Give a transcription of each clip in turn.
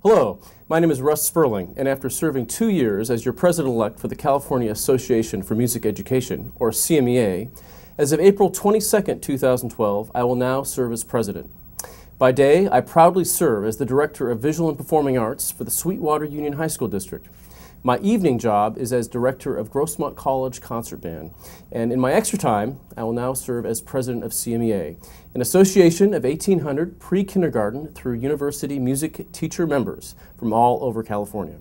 Hello, my name is Russ Sperling, and after serving 2 years as your president-elect for the California Association for Music Education, or CMEA, as of April 22, 2012, I will now serve as president. By day, I proudly serve as the Director of Visual and Performing Arts for the Sweetwater Union High School District. My evening job is as Director of Grossmont College Concert Band, and in my extra time, I will now serve as President of CMEA, an association of 1,800 pre-kindergarten through university music teacher members from all over California.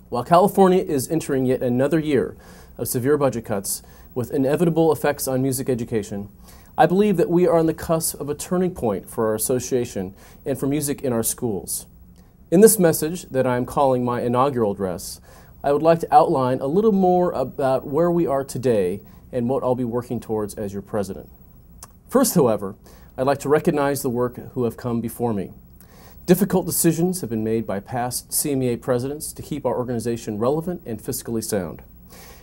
While California is entering yet another year of severe budget cuts with inevitable effects on music education, I believe that we are on the cusp of a turning point for our association and for music in our schools. In this message that I am calling my inaugural address, I would like to outline a little more about where we are today and what I'll be working towards as your president. First, however, I'd like to recognize the work who have come before me. Difficult decisions have been made by past CMEA presidents to keep our organization relevant and fiscally sound.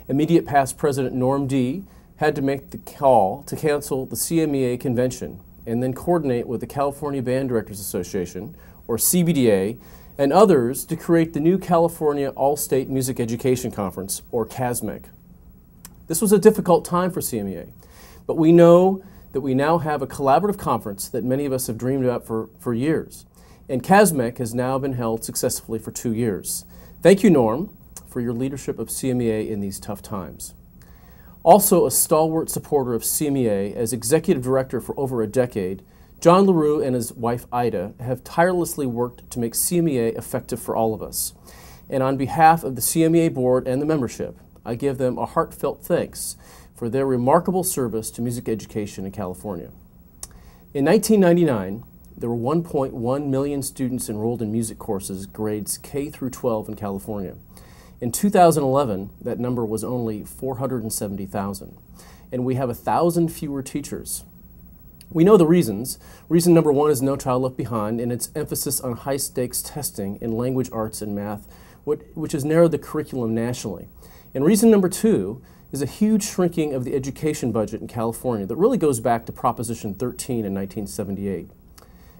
Immediate past President Norm D. had to make the call to cancel the CMEA convention and then coordinate with the California Band Directors Association, or CBDA, and others to create the new California All-State Music Education Conference, or CASMEC. This was a difficult time for CMEA, but we know that we now have a collaborative conference that many of us have dreamed about for years, and CASMEC has now been held successfully for 2 years. Thank you, Norm, for your leadership of CMEA in these tough times. Also a stalwart supporter of CMEA as Executive Director for over a decade, John LaRue and his wife Ida have tirelessly worked to make CMEA effective for all of us. And on behalf of the CMEA board and the membership, I give them a heartfelt thanks for their remarkable service to music education in California. In 1999, there were 1.1 million students enrolled in music courses grades K through 12 in California. In 2011, that number was only 470,000, and we have 1,000 fewer teachers. We know the reasons. Reason number one is No Child Left Behind and its emphasis on high-stakes testing in language arts and math, which has narrowed the curriculum nationally. And reason number two is a huge shrinking of the education budget in California that really goes back to Proposition 13 in 1978.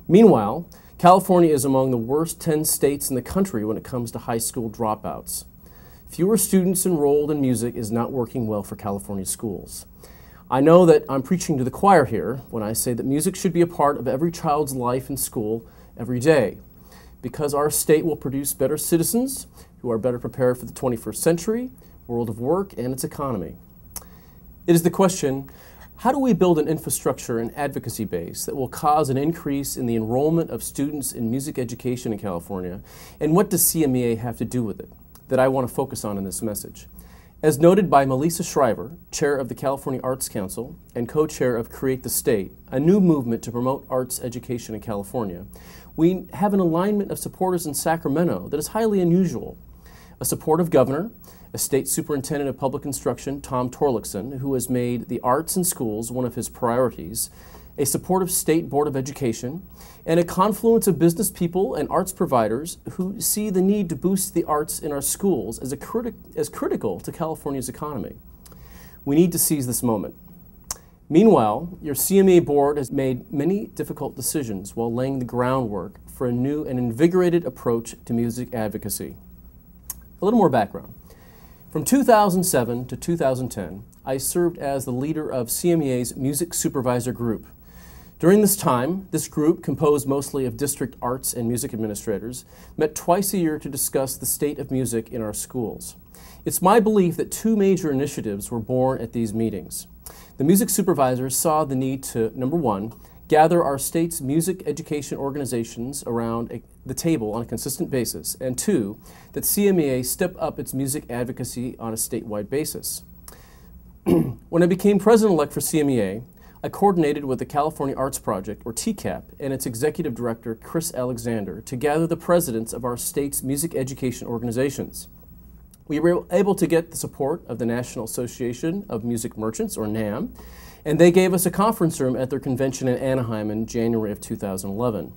Meanwhile, California is among the worst 10 states in the country when it comes to high school dropouts. Fewer students enrolled in music is not working well for California schools. I know that I'm preaching to the choir here when I say that music should be a part of every child's life in school every day, because our state will produce better citizens who are better prepared for the 21st century, world of work, and its economy. It is the question, how do we build an infrastructure and advocacy base that will cause an increase in the enrollment of students in music education in California, and what does CMEA have to do with it, that I want to focus on in this message? As noted by Melissa Shriver, chair of the California Arts Council and co-chair of Create the State, a new movement to promote arts education in California, we have an alignment of supporters in Sacramento that is highly unusual. A supportive governor, a state superintendent of public instruction, Tom Torlakson, who has made the arts in schools one of his priorities, a supportive state board of education, and a confluence of business people and arts providers who see the need to boost the arts in our schools as critical to California's economy. We need to seize this moment. Meanwhile, your CMEA board has made many difficult decisions while laying the groundwork for a new and invigorated approach to music advocacy. A little more background. From 2007 to 2010, I served as the leader of CMEA's Music Supervisor Group. During this time, this group, composed mostly of district arts and music administrators, met twice a year to discuss the state of music in our schools. It's my belief that two major initiatives were born at these meetings. The music supervisors saw the need to, number one, gather our state's music education organizations around the table on a consistent basis, and two, that CMEA step up its music advocacy on a statewide basis. When I became president-elect for CMEA, I coordinated with the California Arts Project, or TCAP, and its executive director, Chris Alexander, to gather the presidents of our state's music education organizations. We were able to get the support of the National Association of Music Merchants, or NAM, and they gave us a conference room at their convention in Anaheim in January of 2011.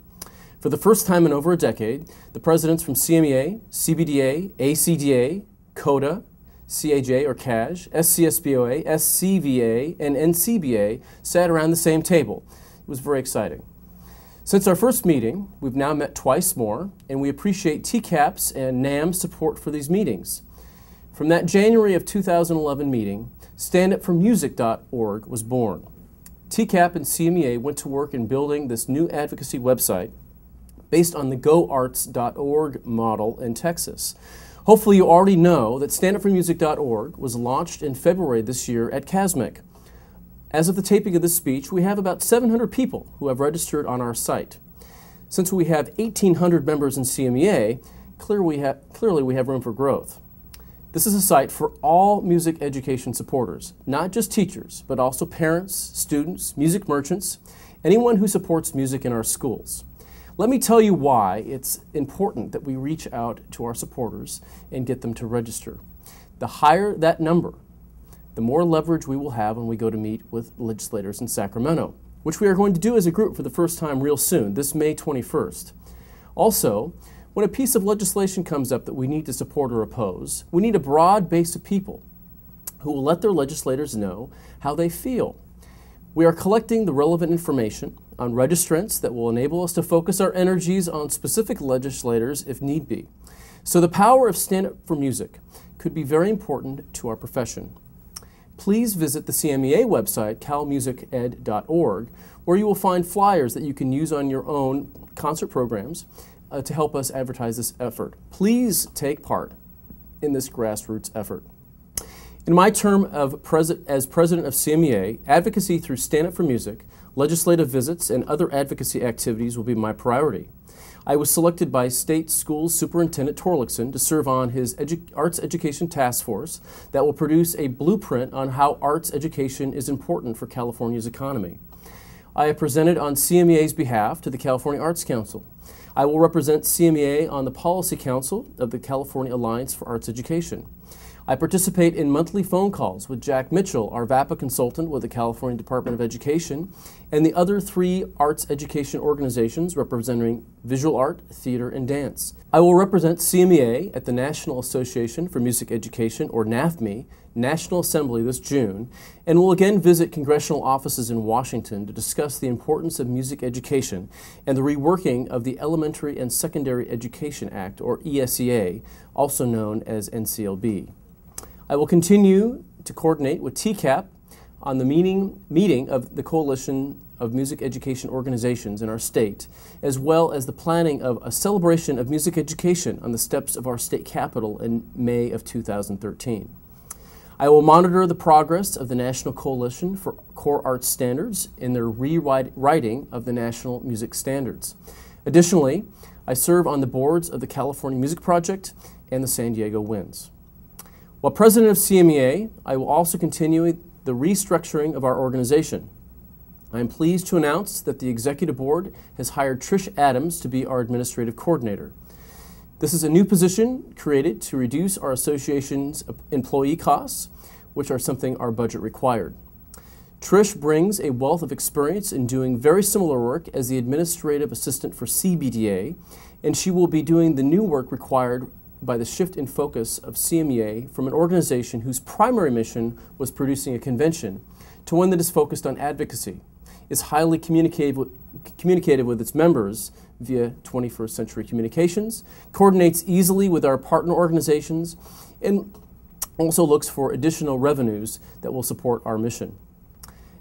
For the first time in over a decade, the presidents from CMEA, CBDA, ACDA, CODA, CAJ or CAJ, SCSBOA, SCVA, and NCBA sat around the same table. It was very exciting. Since our first meeting, we've now met twice more, and we appreciate TCAP's and NAM's support for these meetings. From that January of 2011 meeting, StandUpForMusic.org was born. TCAP and CMEA went to work in building this new advocacy website based on the GoArts.org model in Texas. Hopefully you already know that StandUpForMusic.org was launched in February this year at CASMIC. As of the taping of this speech, we have about 700 people who have registered on our site. Since we have 1,800 members in CMEA, clearly we have room for growth. This is a site for all music education supporters, not just teachers, but also parents, students, music merchants, anyone who supports music in our schools. Let me tell you why it's important that we reach out to our supporters and get them to register. The higher that number, the more leverage we will have when we go to meet with legislators in Sacramento, which we are going to do as a group for the first time real soon, this May 21st. Also, when a piece of legislation comes up that we need to support or oppose, we need a broad base of people who will let their legislators know how they feel. We are collecting the relevant information on registrants that will enable us to focus our energies on specific legislators if need be. So the power of Stand Up for Music could be very important to our profession. Please visit the CMEA website, calmusiced.org, where you will find flyers that you can use on your own concert programs to help us advertise this effort. Please take part in this grassroots effort. In my term as president of CMEA, advocacy through Stand Up for Music, legislative visits, and other advocacy activities will be my priority. I was selected by State Schools Superintendent Torlakson to serve on his Arts Education Task Force that will produce a blueprint on how arts education is important for California's economy. I have presented on CMEA's behalf to the California Arts Council. I will represent CMEA on the Policy Council of the California Alliance for Arts Education. I participate in monthly phone calls with Jack Mitchell, our VAPA consultant with the California Department of Education, and the other 3 arts education organizations representing visual art, theater, and dance. I will represent CMEA at the National Association for Music Education, or NAFME, National Assembly this June, and will again visit congressional offices in Washington to discuss the importance of music education and the reworking of the Elementary and Secondary Education Act, or ESEA, also known as NCLB. I will continue to coordinate with TCAP on the meeting of the Coalition of Music Education Organizations in our state, as well as the planning of a celebration of music education on the steps of our state capitol in May of 2013. I will monitor the progress of the National Coalition for Core Arts Standards in their rewriting of the National Music Standards. Additionally, I serve on the boards of the California Music Project and the San Diego Winds. While president of CMEA, I will also continue the restructuring of our organization. I am pleased to announce that the executive board has hired Trish Adams to be our administrative coordinator. This is a new position created to reduce our association's employee costs, which are something our budget required. Trish brings a wealth of experience in doing very similar work as the administrative assistant for CBDA, and she will be doing the new work required by the shift in focus of CMEA from an organization whose primary mission was producing a convention to one that is focused on advocacy, is highly communicative with its members via 21st century communications, coordinates easily with our partner organizations, and also looks for additional revenues that will support our mission.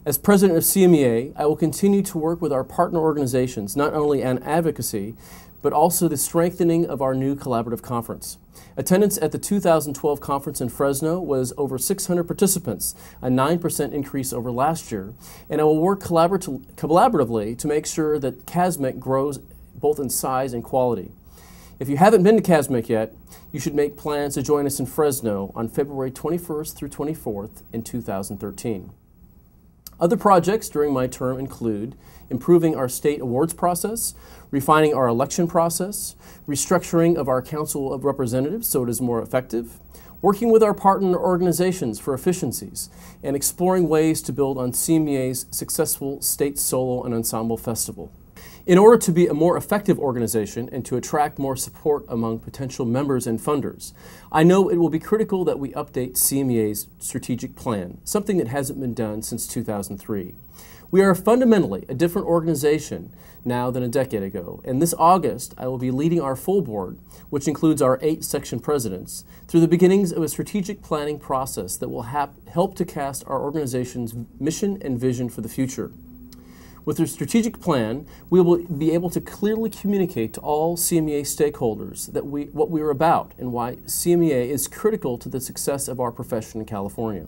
As president of CMEA, I will continue to work with our partner organizations, not only on advocacy, but also the strengthening of our new collaborative conference. Attendance at the 2012 conference in Fresno was over 600 participants, a 9% increase over last year, and I will work collaboratively to make sure that CASMIC grows both in size and quality. If you haven't been to CASMIC yet, you should make plans to join us in Fresno on February 21st through 24th in 2013. Other projects during my term include improving our state awards process, refining our election process, restructuring of our Council of Representatives so it is more effective, working with our partner organizations for efficiencies, and exploring ways to build on CMEA's successful state solo and ensemble festival. In order to be a more effective organization and to attract more support among potential members and funders, I know it will be critical that we update CMEA's strategic plan, something that hasn't been done since 2003. We are fundamentally a different organization now than a decade ago, and this August I will be leading our full board, which includes our 8 section presidents, through the beginnings of a strategic planning process that will help to cast our organization's mission and vision for the future. With our strategic plan, we will be able to clearly communicate to all CMEA stakeholders what we are about and why CMEA is critical to the success of our profession in California.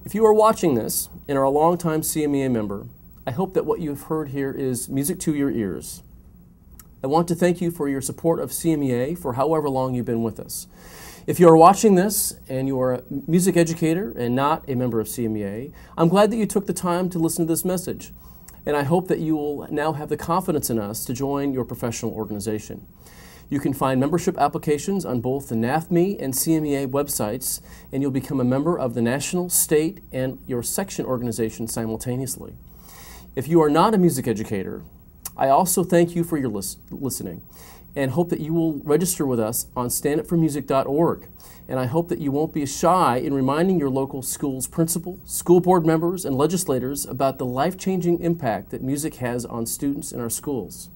If you are watching this and are a longtime CMEA member, I hope that what you have heard here is music to your ears. I want to thank you for your support of CMEA for however long you've been with us. If you are watching this and you are a music educator and not a member of CMEA, I'm glad that you took the time to listen to this message. And I hope that you will now have the confidence in us to join your professional organization. You can find membership applications on both the NAFME and CMEA websites, and you'll become a member of the national, state, and your section organization simultaneously. If you are not a music educator, I also thank you for your listening and hope that you will register with us on standupformusic.org. And I hope that you won't be shy in reminding your local school's principal, school board members, and legislators about the life-changing impact that music has on students in our schools.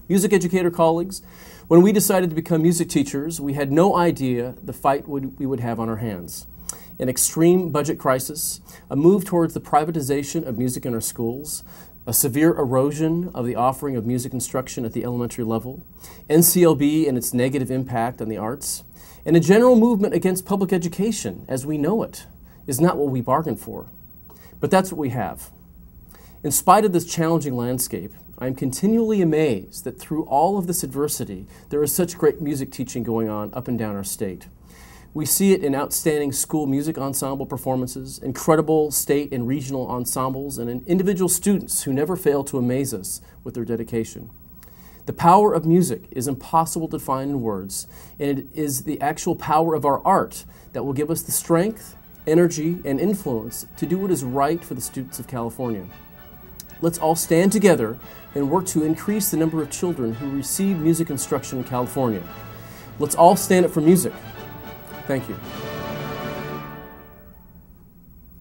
Music educator colleagues, when we decided to become music teachers, we had no idea the fight we would have on our hands. An extreme budget crisis, a move towards the privatization of music in our schools, a severe erosion of the offering of music instruction at the elementary level, NCLB and its negative impact on the arts, and a general movement against public education as we know it is not what we bargained for. But that's what we have. In spite of this challenging landscape, I am continually amazed that through all of this adversity, there is such great music teaching going on up and down our state. We see it in outstanding school music ensemble performances, incredible state and regional ensembles, and in individual students who never fail to amaze us with their dedication. The power of music is impossible to define in words, and it is the actual power of our art that will give us the strength, energy, and influence to do what is right for the students of California. Let's all stand together and work to increase the number of children who receive music instruction in California. Let's all stand up for music. Thank you.